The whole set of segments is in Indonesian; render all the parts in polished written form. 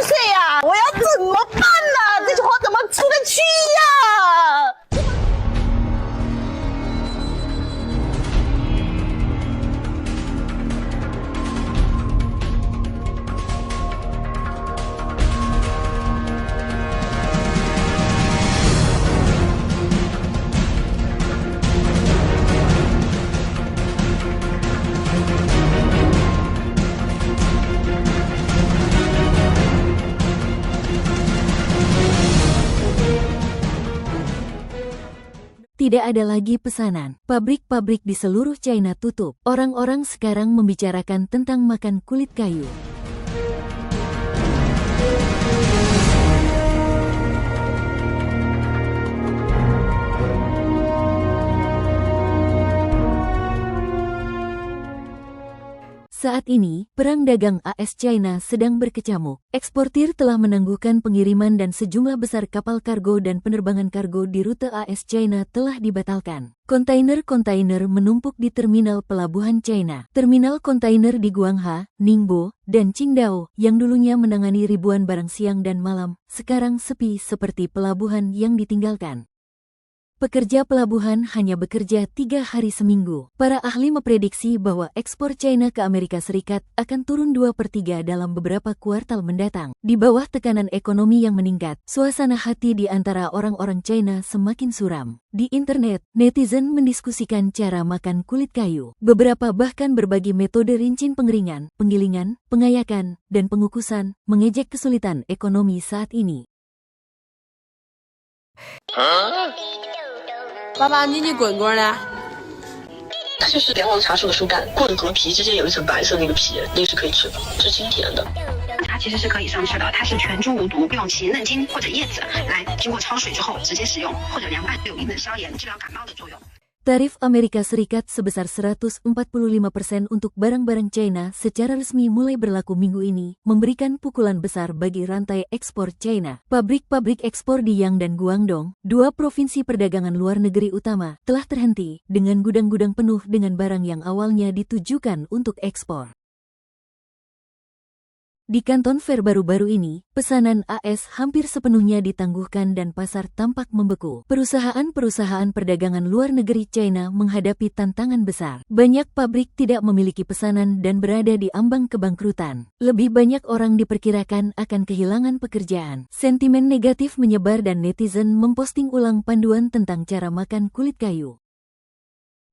岁呀、我要怎么办呢？这句话怎么出得去呀？Tidak ada lagi pesanan. Pabrik-pabrik di seluruh China tutup. Orang-orang sekarang membicarakan tentang makan kulit kayu. Saat ini, perang dagang AS-China sedang berkecamuk. Eksportir telah menangguhkan pengiriman dan sejumlah besar kapal kargo dan penerbangan kargo di rute AS-China telah dibatalkan. Kontainer-kontainer menumpuk di terminal pelabuhan China. Terminal kontainer di Guangha, Ningbo, dan Qingdao yang dulunya menangani ribuan barang siang dan malam, sekarang sepi seperti pelabuhan yang ditinggalkan. Pekerja pelabuhan hanya bekerja 3 hari seminggu. Para ahli memprediksi bahwa ekspor China ke Amerika Serikat akan turun 2/3 dalam beberapa kuartal mendatang. Di bawah tekanan ekonomi yang meningkat, suasana hati di antara orang-orang China semakin suram. Di internet, netizen mendiskusikan cara makan kulit kayu. Beberapa bahkan berbagi metode rincin pengeringan, penggilingan, pengayakan, dan pengukusan, mengejek kesulitan ekonomi saat ini. 爸爸，你棍棍呢？它就是莲黄茶树的树干，棍和皮之间有一层白色那个皮，那是可以吃的，是清甜的。它其实是可以上市的，它是全株无毒，用其嫩茎或者叶子来经过焯水之后直接食用，或者凉拌，有一定的消炎、治疗感冒的作用。 Tarif Amerika Serikat sebesar 145% untuk barang-barang China secara resmi mulai berlaku minggu ini, memberikan pukulan besar bagi rantai ekspor China. Pabrik-pabrik ekspor di Yang dan Guangdong, dua provinsi perdagangan luar negeri utama, telah terhenti dengan gudang-gudang penuh dengan barang yang awalnya ditujukan untuk ekspor. Di Kanton Fair baru-baru ini, pesanan AS hampir sepenuhnya ditangguhkan dan pasar tampak membeku. Perusahaan-perusahaan perdagangan luar negeri China menghadapi tantangan besar. Banyak pabrik tidak memiliki pesanan dan berada di ambang kebangkrutan. Lebih banyak orang diperkirakan akan kehilangan pekerjaan. Sentimen negatif menyebar dan netizen memposting ulang panduan tentang cara makan kulit kayu.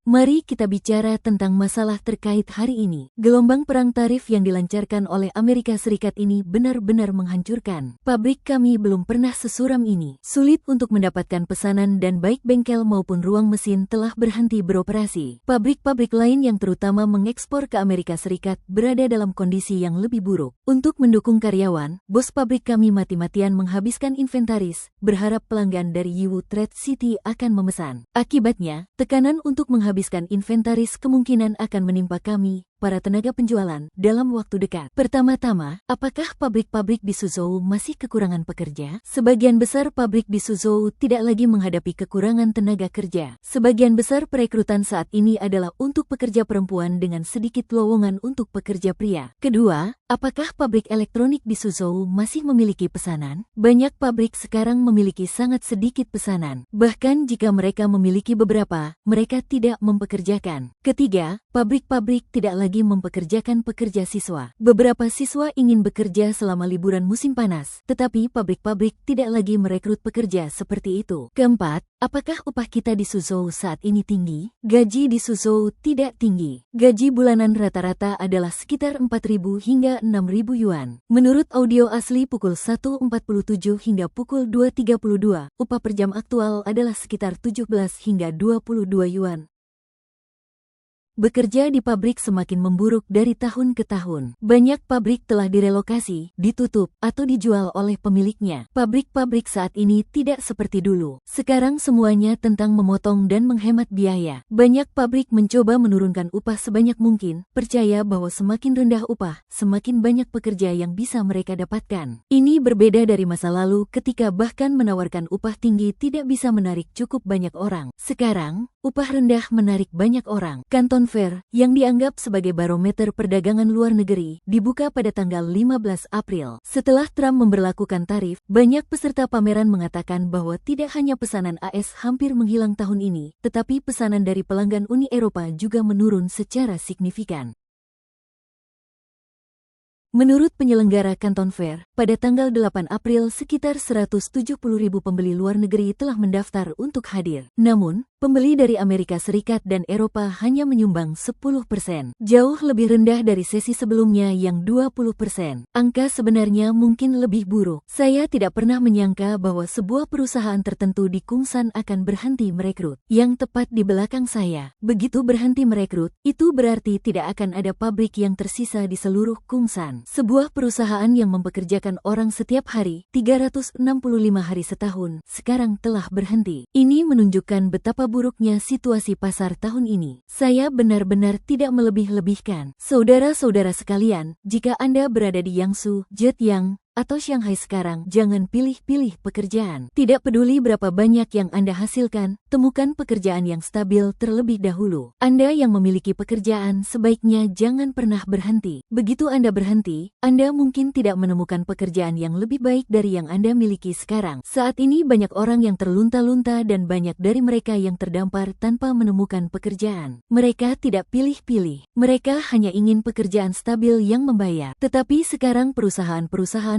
Mari kita bicara tentang masalah terkait hari ini. Gelombang perang tarif yang dilancarkan oleh Amerika Serikat ini benar-benar menghancurkan. Pabrik kami belum pernah sesuram ini. Sulit untuk mendapatkan pesanan dan baik bengkel maupun ruang mesin telah berhenti beroperasi. Pabrik-pabrik lain yang terutama mengekspor ke Amerika Serikat berada dalam kondisi yang lebih buruk. Untuk mendukung karyawan, bos pabrik kami mati-matian menghabiskan inventaris, berharap pelanggan dari Yiwu Trade City akan memesan. Akibatnya, tekanan untuk menghabiskan inventaris kemungkinan akan menimpa kami, para tenaga penjualan, dalam waktu dekat. Pertama-tama, apakah pabrik-pabrik di Suzhou masih kekurangan pekerja? Sebagian besar pabrik di Suzhou tidak lagi menghadapi kekurangan tenaga kerja. Sebagian besar perekrutan saat ini adalah untuk pekerja perempuan dengan sedikit lowongan untuk pekerja pria. Kedua, apakah pabrik elektronik di Suzhou masih memiliki pesanan? Banyak pabrik sekarang memiliki sangat sedikit pesanan. Bahkan jika mereka memiliki beberapa, mereka tidak mempekerjakan. Ketiga, pabrik-pabrik tidak lagi mempekerjakan pekerja siswa. Beberapa siswa ingin bekerja selama liburan musim panas, tetapi pabrik-pabrik tidak lagi merekrut pekerja seperti itu. Keempat, apakah upah kita di Suzhou saat ini tinggi? Gaji di Suzhou tidak tinggi. Gaji bulanan rata-rata adalah sekitar 4.000 hingga 6.000 yuan. Menurut audio asli pukul 1.47 hingga pukul 2.32, upah per jam aktual adalah sekitar 17 hingga 22 yuan. Bekerja di pabrik semakin memburuk dari tahun ke tahun. Banyak pabrik telah direlokasi, ditutup, atau dijual oleh pemiliknya. Pabrik-pabrik saat ini tidak seperti dulu. Sekarang semuanya tentang memotong dan menghemat biaya. Banyak pabrik mencoba menurunkan upah sebanyak mungkin, percaya bahwa semakin rendah upah, semakin banyak pekerja yang bisa mereka dapatkan. Ini berbeda dari masa lalu ketika bahkan menawarkan upah tinggi tidak bisa menarik cukup banyak orang. Sekarang, Upah rendah menarik banyak orang. Canton Fair, yang dianggap sebagai barometer perdagangan luar negeri, dibuka pada tanggal 15 April. Setelah Trump memberlakukan tarif, banyak peserta pameran mengatakan bahwa tidak hanya pesanan AS hampir menghilang tahun ini, tetapi pesanan dari pelanggan Uni Eropa juga menurun secara signifikan. Menurut penyelenggara Canton Fair, pada tanggal 8 April sekitar 170.000 pembeli luar negeri telah mendaftar untuk hadir. Namun, pembeli dari Amerika Serikat dan Eropa hanya menyumbang 10%, jauh lebih rendah dari sesi sebelumnya yang 20%. Angka sebenarnya mungkin lebih buruk. Saya tidak pernah menyangka bahwa sebuah perusahaan tertentu di Kungsan akan berhenti merekrut. Yang tepat di belakang saya, begitu berhenti merekrut, itu berarti tidak akan ada pabrik yang tersisa di seluruh Kungsan. Sebuah perusahaan yang mempekerjakan orang setiap hari, 365 hari setahun, sekarang telah berhenti. Ini menunjukkan betapa buruknya situasi pasar tahun ini. Saya benar-benar tidak melebih-lebihkan. Saudara-saudara sekalian, jika Anda berada di Yangsu, Zhejiang, atau Shanghai sekarang, jangan pilih-pilih pekerjaan. Tidak peduli berapa banyak yang Anda hasilkan, temukan pekerjaan yang stabil terlebih dahulu. Anda yang memiliki pekerjaan sebaiknya jangan pernah berhenti. Begitu Anda berhenti, Anda mungkin tidak menemukan pekerjaan yang lebih baik dari yang Anda miliki sekarang. Saat ini banyak orang yang terlunta-lunta dan banyak dari mereka yang terdampar tanpa menemukan pekerjaan. Mereka tidak pilih-pilih. Mereka hanya ingin pekerjaan stabil yang membayar. Tetapi sekarang perusahaan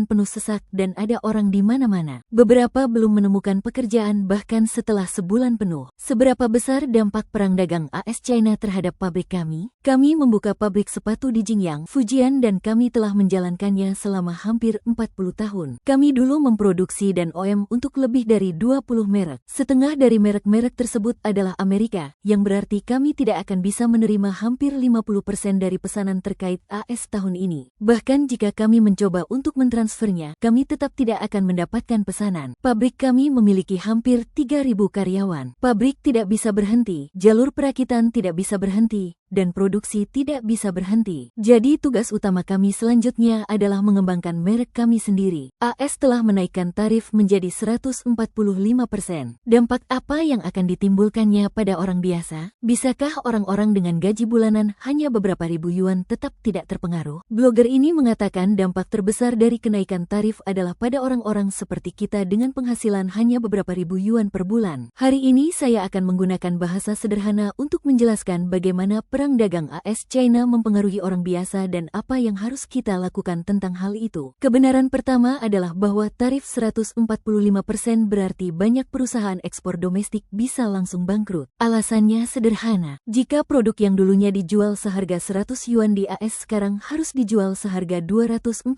penuh sesak dan ada orang di mana-mana. Beberapa belum menemukan pekerjaan bahkan setelah sebulan penuh. Seberapa besar dampak perang dagang AS-China terhadap pabrik kami? Kami membuka pabrik sepatu di Jingyang, Fujian dan kami telah menjalankannya selama hampir 40 tahun. Kami dulu memproduksi dan OEM untuk lebih dari 20 merek. Setengah dari merek-merek tersebut adalah Amerika, yang berarti kami tidak akan bisa menerima hampir 50% dari pesanan terkait AS tahun ini. Bahkan jika kami mencoba untuk mentransfernya, kami tetap tidak akan mendapatkan pesanan. Pabrik kami memiliki hampir 3.000 karyawan. Pabrik tidak bisa berhenti, jalur perakitan tidak bisa berhenti, dan produksi tidak bisa berhenti. Jadi tugas utama kami selanjutnya adalah mengembangkan merek kami sendiri. AS telah menaikkan tarif menjadi 145%. Dampak apa yang akan ditimbulkannya pada orang biasa? Bisakah orang-orang dengan gaji bulanan hanya beberapa ribu yuan tetap tidak terpengaruh? Blogger ini mengatakan dampak terbesar dari kenaikan tarif adalah pada orang-orang seperti kita dengan penghasilan hanya beberapa ribu yuan per bulan. Hari ini saya akan menggunakan bahasa sederhana untuk menjelaskan bagaimana perang dagang AS-China mempengaruhi orang biasa dan apa yang harus kita lakukan tentang hal itu. Kebenaran pertama adalah bahwa tarif 145% berarti banyak perusahaan ekspor domestik bisa langsung bangkrut. Alasannya sederhana. Jika produk yang dulunya dijual seharga 100 yuan di AS sekarang harus dijual seharga 245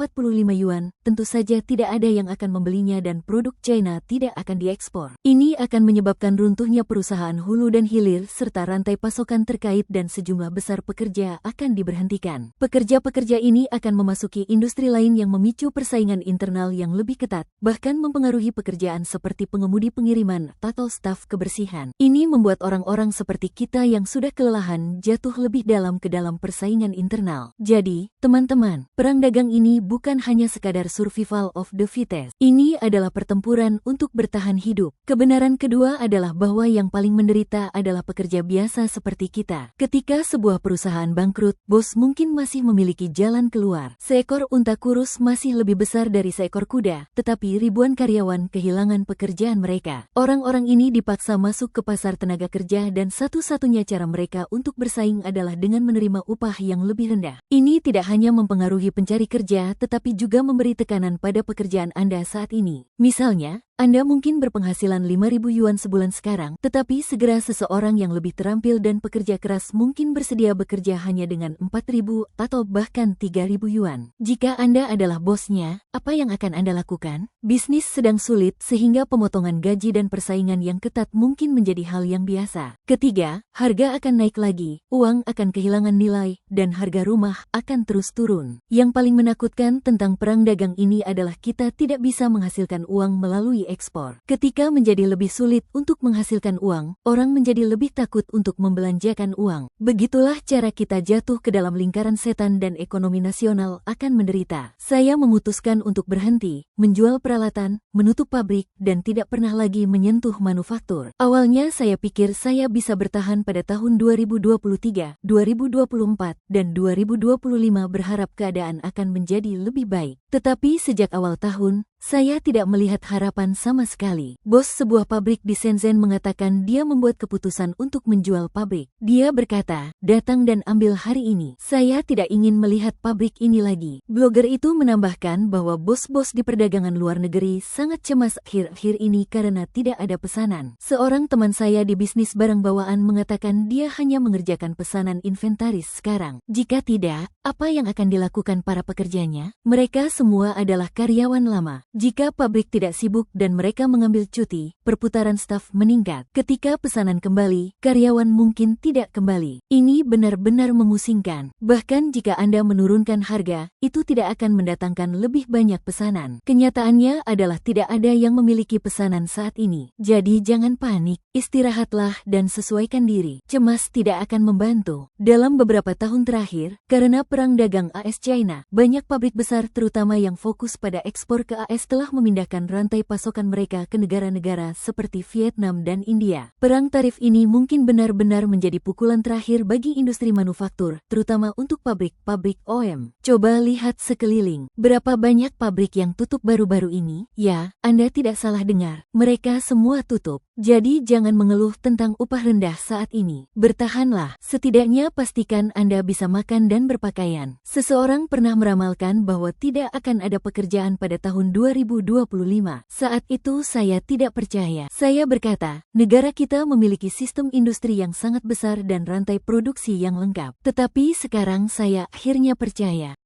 yuan, tentu saja tidak ada yang akan membelinya dan produk China tidak akan diekspor. Ini akan menyebabkan runtuhnya perusahaan hulu dan hilir serta rantai pasokan terkait dan sejumlah besar pekerja akan diberhentikan. Pekerja-pekerja ini akan memasuki industri lain yang memicu persaingan internal yang lebih ketat, bahkan mempengaruhi pekerjaan seperti pengemudi pengiriman atau staf kebersihan. Ini membuat orang-orang seperti kita yang sudah kelelahan jatuh lebih dalam ke dalam persaingan internal. Jadi, teman-teman, perang dagang ini bukan hanya sekadar survival of the fittest. Ini adalah pertempuran untuk bertahan hidup. Kebenaran kedua adalah bahwa yang paling menderita adalah pekerja biasa seperti kita. Ketika sebuah perusahaan bangkrut, bos mungkin masih memiliki jalan keluar. Seekor unta kurus masih lebih besar dari seekor kuda, tetapi ribuan karyawan kehilangan pekerjaan mereka. Orang-orang ini dipaksa masuk ke pasar tenaga kerja dan satu-satunya cara mereka untuk bersaing adalah dengan menerima upah yang lebih rendah. Ini tidak hanya mempengaruhi pencari kerja, tetapi juga memberi tekanan pada pekerjaan Anda saat ini. Misalnya, Anda mungkin berpenghasilan 5.000 yuan sebulan sekarang, tetapi segera seseorang yang lebih terampil dan pekerja keras mungkin bersedia bekerja hanya dengan 4.000 atau bahkan 3.000 yuan. Jika Anda adalah bosnya, apa yang akan Anda lakukan? Bisnis sedang sulit sehingga pemotongan gaji dan persaingan yang ketat mungkin menjadi hal yang biasa. Ketiga, harga akan naik lagi, uang akan kehilangan nilai, dan harga rumah akan terus turun. Yang paling menakutkan tentang perang dagang ini adalah kita tidak bisa menghasilkan uang melalui lagi ekspor. Ketika menjadi lebih sulit untuk menghasilkan uang, orang menjadi lebih takut untuk membelanjakan uang. Begitulah cara kita jatuh ke dalam lingkaran setan dan ekonomi nasional akan menderita. Saya memutuskan untuk berhenti, menjual peralatan, menutup pabrik, dan tidak pernah lagi menyentuh manufaktur. Awalnya saya pikir saya bisa bertahan pada tahun 2023, 2024, dan 2025 berharap keadaan akan menjadi lebih baik. Tetapi sejak awal tahun, saya tidak melihat harapan sama sekali. Bos sebuah pabrik di Shenzhen mengatakan dia membuat keputusan untuk menjual pabrik. Dia berkata, "Datang dan ambil hari ini. Saya tidak ingin melihat pabrik ini lagi." Blogger itu menambahkan bahwa bos-bos di perdagangan luar negeri sangat cemas akhir-akhir ini karena tidak ada pesanan. Seorang teman saya di bisnis barang bawaan mengatakan dia hanya mengerjakan pesanan inventaris sekarang. Jika tidak, apa yang akan dilakukan para pekerjanya? Mereka semua adalah karyawan lama. Jika pabrik tidak sibuk dan mereka mengambil cuti, perputaran staf meningkat. Ketika pesanan kembali, karyawan mungkin tidak kembali. Ini benar-benar memusingkan. Bahkan jika Anda menurunkan harga, itu tidak akan mendatangkan lebih banyak pesanan. Kenyataannya adalah tidak ada yang memiliki pesanan saat ini. Jadi jangan panik, istirahatlah dan sesuaikan diri. Cemas tidak akan membantu. Dalam beberapa tahun terakhir, karena perang dagang AS-China, banyak pabrik besar terutama yang fokus pada ekspor ke AS telah memindahkan rantai pasokan mereka ke negara-negara seperti Vietnam dan India. Perang tarif ini mungkin benar-benar menjadi pukulan terakhir bagi industri manufaktur, terutama untuk pabrik-pabrik OEM. Coba lihat sekeliling. Berapa banyak pabrik yang tutup baru-baru ini? Ya, Anda tidak salah dengar. Mereka semua tutup. Jadi jangan mengeluh tentang upah rendah saat ini. Bertahanlah. Setidaknya pastikan Anda bisa makan dan berpakaian. Seseorang pernah meramalkan bahwa tidak akan ada pekerjaan pada tahun 2025. Saat itu saya tidak percaya. Saya berkata, negara kita memiliki sistem industri yang sangat besar dan rantai produksi yang lengkap. Tetapi sekarang saya akhirnya percaya.